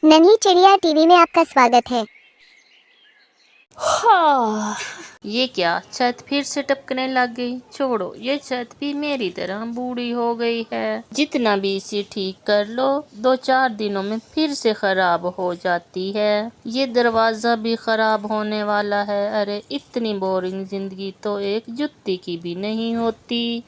नन्ही चिड़िया टीवी में आपका स्वागत है। हाँ, ये क्या छत फिर से टपकने लग गई। छोड़ो, ये छत भी मेरी तरह बूढ़ी हो गई है। जितना भी इसे ठीक कर लो 2-4 दिनों में फिर से खराब हो जाती है। ये दरवाजा भी खराब होने वाला है। अरे इतनी बोरिंग जिंदगी तो एक जुत्ती की भी नहीं होती।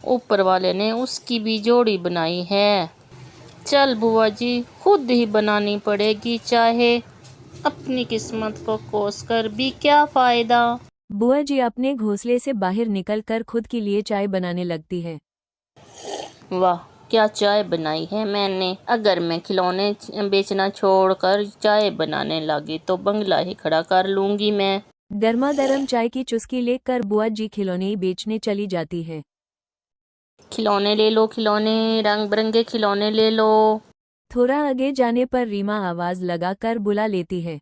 ऊपर वाले ने उसकी भी जोड़ी बनाई है। चल बुआ जी, खुद ही बनानी पड़ेगी, चाहे अपनी किस्मत को कोस कर भी क्या फायदा। बुआ जी अपने घोंसले से बाहर निकलकर खुद के लिए चाय बनाने लगती है। वाह, क्या चाय बनाई है मैंने। अगर मैं खिलौने बेचना छोड़कर चाय बनाने लगी तो बंगला ही खड़ा कर लूंगी मैं। गर्मा गर्म चाय की चुस्की लेकर बुआ जी खिलौने बेचने चली जाती है। खिलौने ले लो, खिलौने, रंग बिरंगे खिलौने ले लो। थोड़ा आगे जाने पर रीमा आवाज लगाकर बुला लेती है।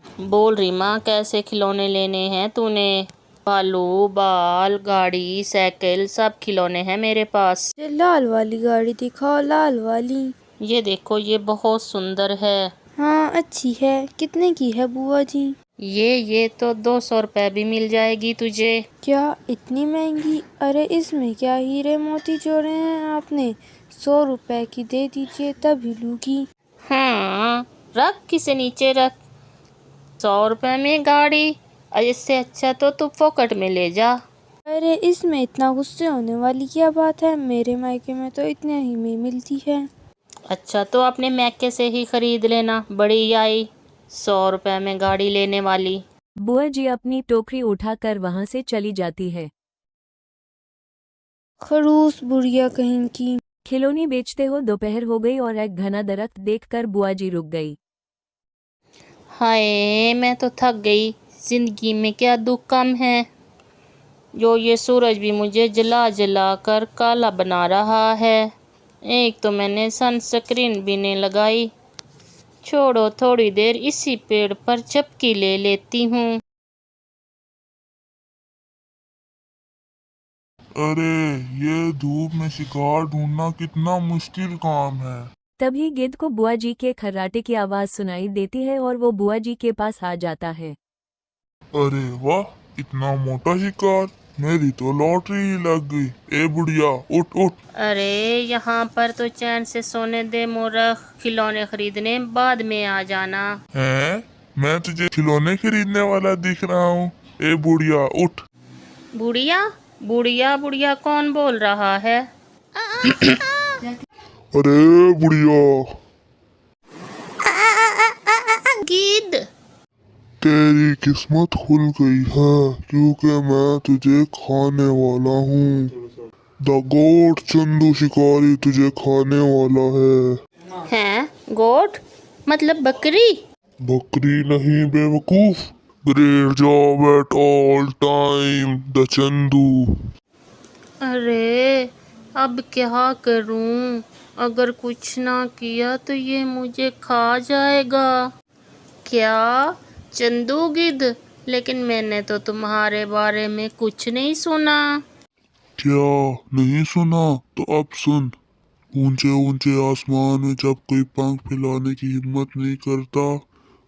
बोल रीमा, कैसे खिलौने लेने हैं तूने? भालू, बाल, गाड़ी, साइकिल सब खिलौने हैं मेरे पास। मुझे लाल वाली गाड़ी दिखाओ, लाल वाली। ये देखो, ये बहुत सुंदर है। हाँ अच्छी है। कितने की है बुआ जी? ये तो 200 रुपए भी मिल जाएगी तुझे। क्या इतनी महंगी? अरे इसमें क्या हीरे मोती जोड़े हैं आपने? 100 रुपए की दे दीजिए तभी लूंगी। हाँ, रख किसे नीचे रख। 100 रुपए में गाड़ी, और इससे अच्छा तो तू फोकट में ले जा। अरे इसमें इतना गुस्से होने वाली क्या बात है? मेरे मायके में तो इतने ही में मिलती है। अच्छा, तो अपने मैके से ही खरीद लेना, बड़ी आई 100 रुपए में गाड़ी लेने वाली। बुआ जी अपनी टोकरी उठाकर वहां से चली जाती है। खड़ूस बुढ़िया कहीं की। खिलौने बेचते हो दोपहर हो गई और एक घना दरख्त देखकर बुआ जी रुक गई। हाय, मैं तो थक गई। जिंदगी में क्या दुख कम है, जो ये सूरज भी मुझे जला जला कर काला बना रहा है। एक तो मैंने सनस्क्रीन भी नहीं लगाई। छोड़ो, थोड़ी देर इसी पेड़ पर चपकी ले लेती हूँ। अरे ये धूप में शिकार ढूंढना कितना मुश्किल काम है। तभी गिद्ध को बुआ जी के खर्राटे की आवाज सुनाई देती है और वो बुआ जी के पास आ जाता है। अरे वाह, इतना मोटा शिकार, मेरी तो लॉटरी ही लग गई। ए बुढ़िया, उठ उठ। अरे यहाँ पर तो चैन से सोने दे मूर्ख। खिलौने खरीदने बाद में आ जाना। हैं? मैं तुझे खिलौने खरीदने वाला दिख रहा हूँ? ए बुढ़िया उठ। बुढ़िया बुढ़िया बुढ़िया कौन बोल रहा है? अरे बुढ़िया, गिद्ध। तेरी किस्मत खुल गई है क्योंकि मैं तुझे खाने वाला हूँ। द गोट चंदू शिकारी तुझे खाने वाला है। हैं? गोट मतलब बकरी? बकरी नहीं बेवकूफ, great job at all time the Chandu. अरे अब क्या करूं? अगर कुछ ना किया तो ये मुझे खा जाएगा। क्या? चंदू गिद्ध, लेकिन मैंने तो तुम्हारे बारे में कुछ नहीं सुना। क्या नहीं सुना? तो अब सुन। ऊंचे ऊंचे आसमान में जब कोई पंख फैलाने की हिम्मत नहीं करता,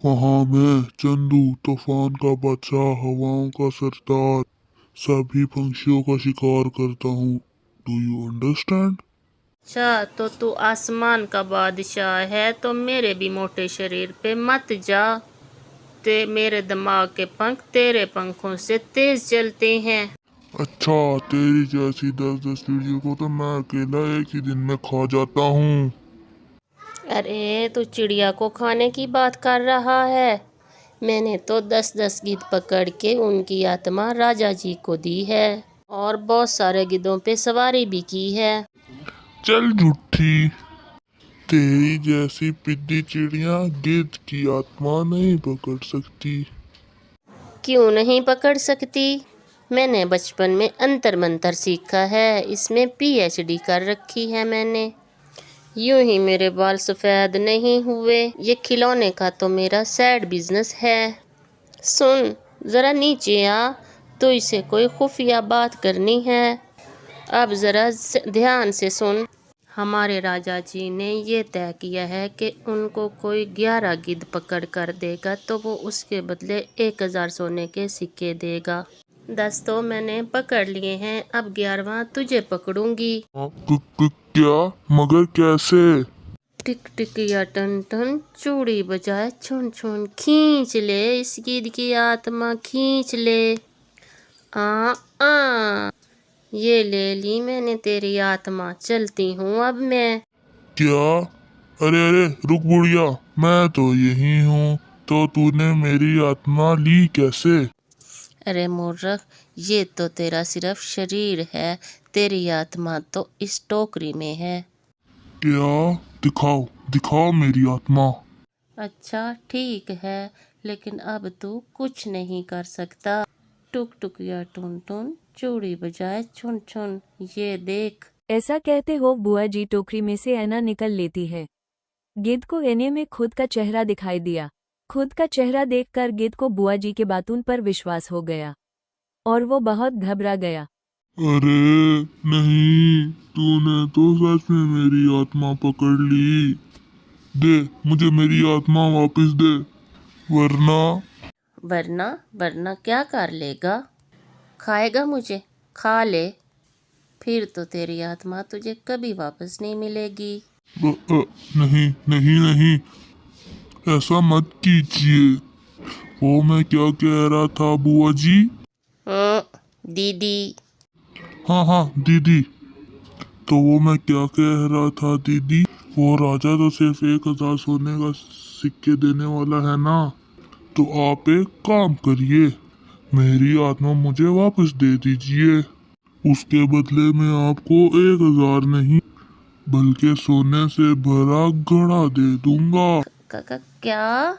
वहाँ मैं चंदू, तूफान का बादशाह, हवाओं का सरदार, सभी पंछियों का शिकार करता हूँ। Do you understand? अच्छा, तो तू आसमान का बादशाह है तो मेरे भी मोटे शरीर पे मत जा। ते मेरे दिमाग के पंख तेरे पंखों से तेज चलते हैं। अच्छा, तेरी जैसी 10-10 चिड़ियों को तो मैं अकेला एक ही दिन में खा जाता हूँ। अरे तू चिड़िया को खाने की बात कर रहा है? मैंने तो 10-10 गिद्ध पकड़ के उनकी आत्मा राजा जी को दी है और बहुत सारे गिद्धों पे सवारी भी की है। चल झूठी, तेरी जैसी पिद्दी चिड़िया गिद्ध की आत्मा नहीं पकड़ सकती। क्यों नहीं पकड़ सकती? मैंने बचपन में अंतर मंतर सीखा है, इसमें पीएचडी कर रखी है मैंने। यूं ही मेरे बाल सफ़ेद नहीं हुए। ये खिलौने का तो मेरा साइड बिजनेस है। सुन, ज़रा नीचे आ, तो इसे कोई खुफिया बात करनी है। अब ज़रा ध्यान से सुन। हमारे राजा जी ने ये तय किया है कि उनको कोई 11 गिद्ध पकड़ कर देगा तो वो उसके बदले 1000 सोने के सिक्के देगा। 10 तो मैंने पकड़ लिए हैं, अब 11वां तुझे पकड़ूंगी। क्या? मगर कैसे? टिक टिक या टन टन, चूड़ी बजाए छुन छुन, खींच ले इस गिद्ध की आत्मा, खींच ले। आ आ ये ले ली मैंने तेरी आत्मा, चलती हूँ अब मैं। क्या? अरे अरे रुक बुढ़िया, मैं तो यही हूँ, तो तूने मेरी आत्मा ली कैसे? अरे मूर्ख, ये तो तेरा सिर्फ शरीर है, तेरी आत्मा तो इस टोकरी में है। क्या? दिखाओ दिखाओ मेरी आत्मा। अच्छा ठीक है, लेकिन अब तू कुछ नहीं कर सकता। टुक टुक या टुन टुन, चूड़ी बजाए छुन छुन, ये देख। ऐसा कहते हो बुआ जी टोकरी में से ऐना निकल लेती है। गिद्ध को ऐने में खुद का चेहरा दिखाई दिया। खुद का चेहरा देखकर गिद्ध को बुआ जी के बातों पर विश्वास हो गया और वो बहुत घबरा गया। अरे नहीं, तूने तो सच में मेरी आत्मा पकड़ ली। दे, मुझे मेरी आत्मा वापस दे, वरना। वरना वरना क्या कर लेगा? खाएगा मुझे? खा ले, फिर तो तेरी आत्मा तुझे कभी वापस नहीं मिलेगी। नहीं नहीं नहीं, ऐसा मत कीजिए। वो मैं क्या कह रहा था बुआ जी? दीदी। हाँ हाँ दीदी, तो वो मैं क्या कह रहा था दीदी, वो राजा तो सिर्फ 1000 सोने का सिक्के देने वाला है ना, तो आप एक काम करिए, मेरी आत्मा मुझे वापस दे दीजिए। उसके बदले में आपको 1000 नहीं बल्कि सोने से भरा घड़ा दे दूंगा। क्या?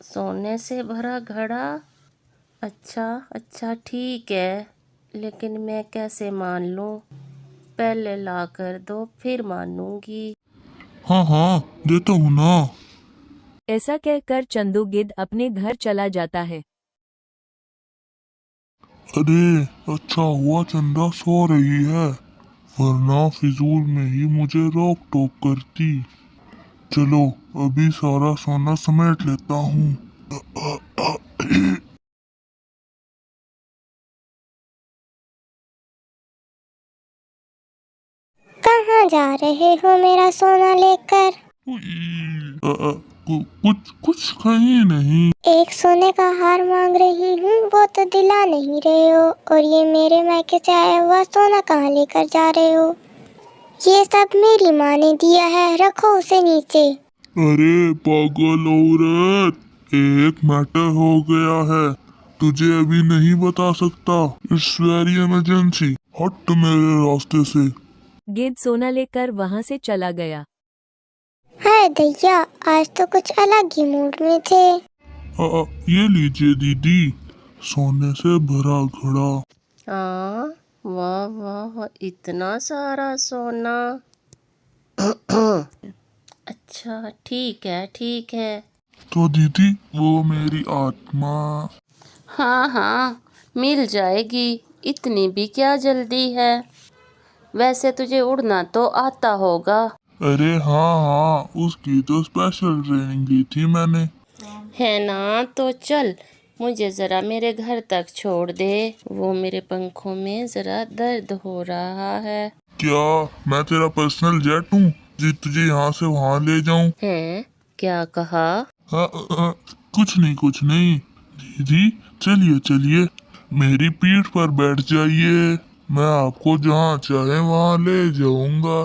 सोने से भरा घड़ा? अच्छा अच्छा ठीक है, लेकिन मैं कैसे मान लूं? पहले ला कर दो फिर मानूंगी। हाँ हाँ देता हूँ ना। ऐसा कहकर चंदू गिद्ध अपने घर चला जाता है। अरे अच्छा हुआ चंदा सो रही है, वरना फिजूल में ही मुझे रोक टोक करती। चलो अभी सारा सोना समेट लेता हूँ। कहाँ जा रहे हो मेरा सोना लेकर? कुछ कुछ कहीं नहीं। एक सोने का हार मांग रही हूँ, वो तो दिला नहीं रहे हो, और ये मेरे मायके से आया हुआ सोना कहाँ लेकर जा रहे हो? ये सब मेरी माँ ने दिया है, रखो उसे नीचे। अरे पागल औरत, एक मैटर हो गया है, तुझे अभी नहीं बता सकता। इट्स वेरी इमरजेंसी, हट मेरे रास्ते से। गिद्ध सोना लेकर वहां से चला गया। हाय दैया, आज तो कुछ अलग ही मूड में थे। ये लीजिए दीदी, सोने से भरा घड़ा। हाँ, वाह वाह, इतना सारा सोना। अच्छा ठीक है। तो दीदी वो मेरी आत्मा। हाँ हाँ, मिल जाएगी, इतनी भी क्या जल्दी है? वैसे तुझे उड़ना तो आता होगा। अरे हाँ हाँ, उसकी तो स्पेशल ट्रेनिंग ली थी मैंने। है ना, तो चल, मुझे ज़रा मेरे घर तक छोड़ दे, वो मेरे पंखों में ज़रा दर्द हो रहा है। क्या मैं तेरा पर्सनल जेट हूँ जी तुझे यहाँ से वहाँ ले जाऊँ? हैं? क्या कहा? कुछ नहीं दीदी, चलिए चलिए, मेरी पीठ पर बैठ जाइए, मैं आपको जहाँ चाहे वहाँ ले जाऊंगा।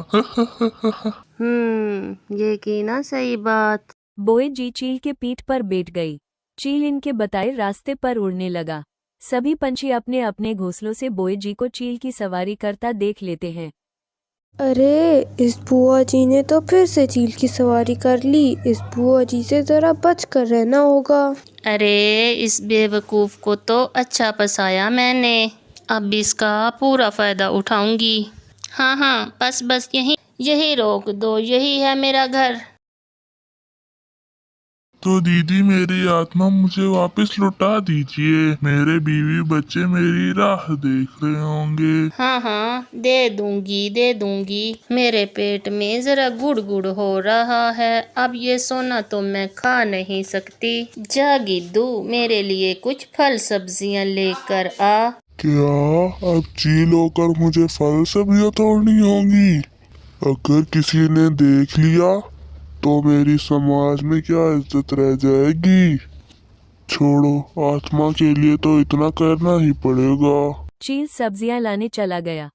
ये की ना सही बात। बोए जी चील के पीठ पर बैठ गई। चील इनके बताए रास्ते पर उड़ने लगा। सभी पंछी अपने अपने घोंसलों से बोए जी को चील की सवारी करता देख लेते हैं। अरे इस बुआ जी ने तो फिर से चील की सवारी कर ली। इस बुआ जी से जरा बच कर रहना होगा। अरे इस बेवकूफ़ को तो अच्छा फंसाया मैंने, अब इसका पूरा फ़ायदा उठाऊंगी। हाँ, बस यही रोक दो, यही है मेरा घर। तो दीदी मेरी आत्मा मुझे वापस लौटा दीजिए, मेरे बीवी बच्चे मेरी राह देख रहे होंगे। हाँ हाँ, दे दूंगी। मेरे पेट में जरा गुड़ हो रहा है, अब ये सोना तो मैं खा नहीं सकती। जा गिद्दू, मेरे लिए कुछ फल सब्जियां लेकर आ। क्या अब चील होकर मुझे फल सब्जियां तोड़नी होंगी? अगर किसी ने देख लिया तो मेरी समाज में क्या इज्जत रह जाएगी। छोड़ो, आत्मा के लिए तो इतना करना ही पड़ेगा। चील सब्जियां लाने चला गया।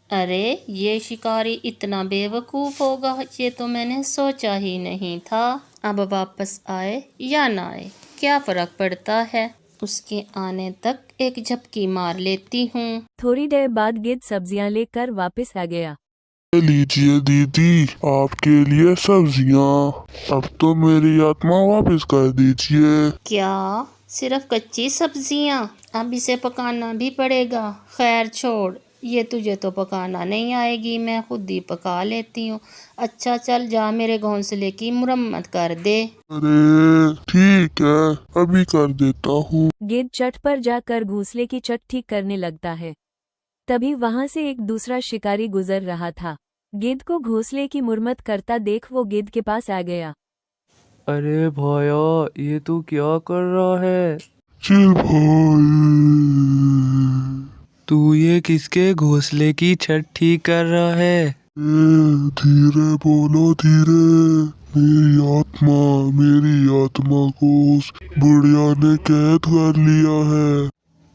अरे ये शिकारी इतना बेवकूफ होगा, ये तो मैंने सोचा ही नहीं था। अब वापस आए या ना आए क्या फर्क पड़ता है, उसके आने तक एक झपकी मार लेती हूँ। थोड़ी देर बाद गिद्ध सब्जियां लेकर वापस आ गया। ये लीजिए दीदी, आपके लिए सब्जियां। अब तो मेरी आत्मा वापस कर दीजिए। क्या सिर्फ कच्ची सब्जियां? अब इसे पकाना भी पड़ेगा। खैर छोड़, ये तुझे तो पकाना नहीं आएगी, मैं खुद ही पका लेती हूँ। अच्छा चल जा, मेरे घोंसले की मुरम्मत कर दे। अरे ठीक है, अभी कर देता हूँ। गिद्ध चट पर जाकर घोंसले की चट ठीक करने लगता है। तभी वहां से एक दूसरा शिकारी गुजर रहा था। गिद्ध को घोंसले की मुरम्मत करता देख वो गिद्ध के पास आ गया। अरे भाया, ये तू क्या कर रहा है? चल भाई, तू ये किसके घोंसले की छत ठीक कर रहा है? धीरे बोलो, धीरे। मेरी आत्मा को उस बुढ़िया ने कैद कर लिया है।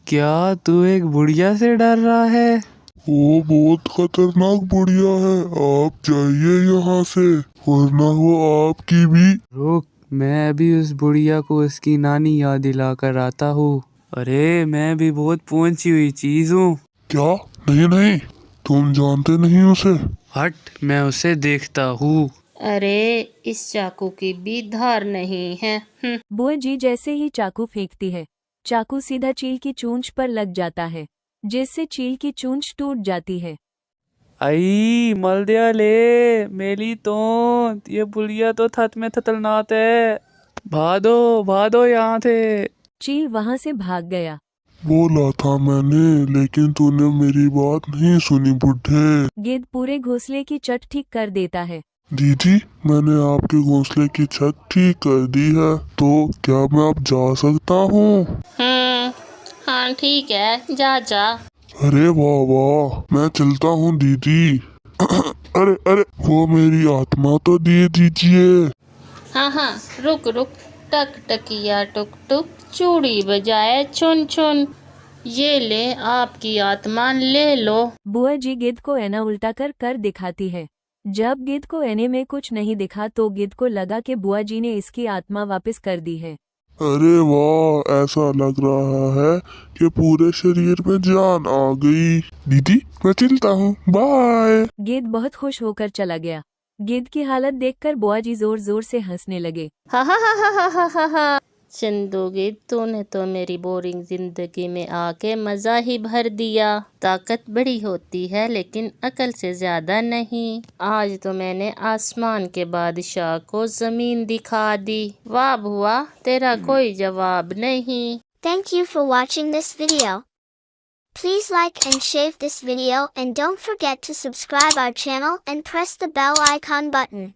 क्या तू एक बुढ़िया से डर रहा है? वो बहुत खतरनाक बुढ़िया है, आप जाइए यहाँ से, वरना वो आपकी भी। रुक, मैं अभी उस बुढ़िया को उसकी नानी याद दिला कर आता हूँ। अरे मैं भी बहुत पहुंची हुई चीज हूँ। क्या? नहीं नहीं, तुम जानते नहीं उसे। हट, मैं उसे देखता हूँ। अरे इस चाकू की भी धार नहीं है। बुआ जी जैसे ही चाकू फेंकती है, चाकू सीधा चील की चूंच पर लग जाता है, जिससे चील की चूंच टूट जाती है। आई मल दिया ले मेली तो, ये बुढ़िया तो थत में थतलनाथ है। भादो यहाँ थे। चील वहां से भाग गया। बोला था मैंने, लेकिन तूने मेरी बात नहीं सुनी बुढ़े। गिद्ध पूरे घोंसले की चट ठीक कर देता है। दीदी, मैंने आपके घोंसले की छत ठीक कर दी है, तो क्या मैं अब जा सकता हूँ? हाँ ठीक है, जा जा। अरे वाह वाह, मैं चलता हूँ दीदी। अरे अरे, वो मेरी आत्मा तो दे दीजिए। हाँ रुक, टक टकिया टुक टुक, चूड़ी बजाए छुन छुन। ये ले आपकी आत्मा, ले लो। बुआ जी गिद्ध को ऐना उल्टा कर दिखाती है। जब गिद्ध को ऐने में कुछ नहीं दिखा तो गिद्ध को लगा कि बुआ जी ने इसकी आत्मा वापस कर दी है। अरे वाह, ऐसा लग रहा है कि पूरे शरीर में जान आ गई। दीदी मैं चलता हूँ, बाय। गिद्ध बहुत खुश होकर चला गया। गिद्ध की हालत देखकर बुआ जी जोर जोर से हंसने लगे। हा। चंदू गिद्ध, तूने तो मेरी बोरिंग जिंदगी में आके मजा ही भर दिया। ताकत बड़ी होती है लेकिन अकल से ज्यादा नहीं। आज तो मैंने आसमान के बादशाह को जमीन दिखा दी। वाह बुआ, तेरा कोई जवाब नहीं। Thank you for watching this video. Please like and share this video and don't forget to subscribe our channel and press the bell icon button.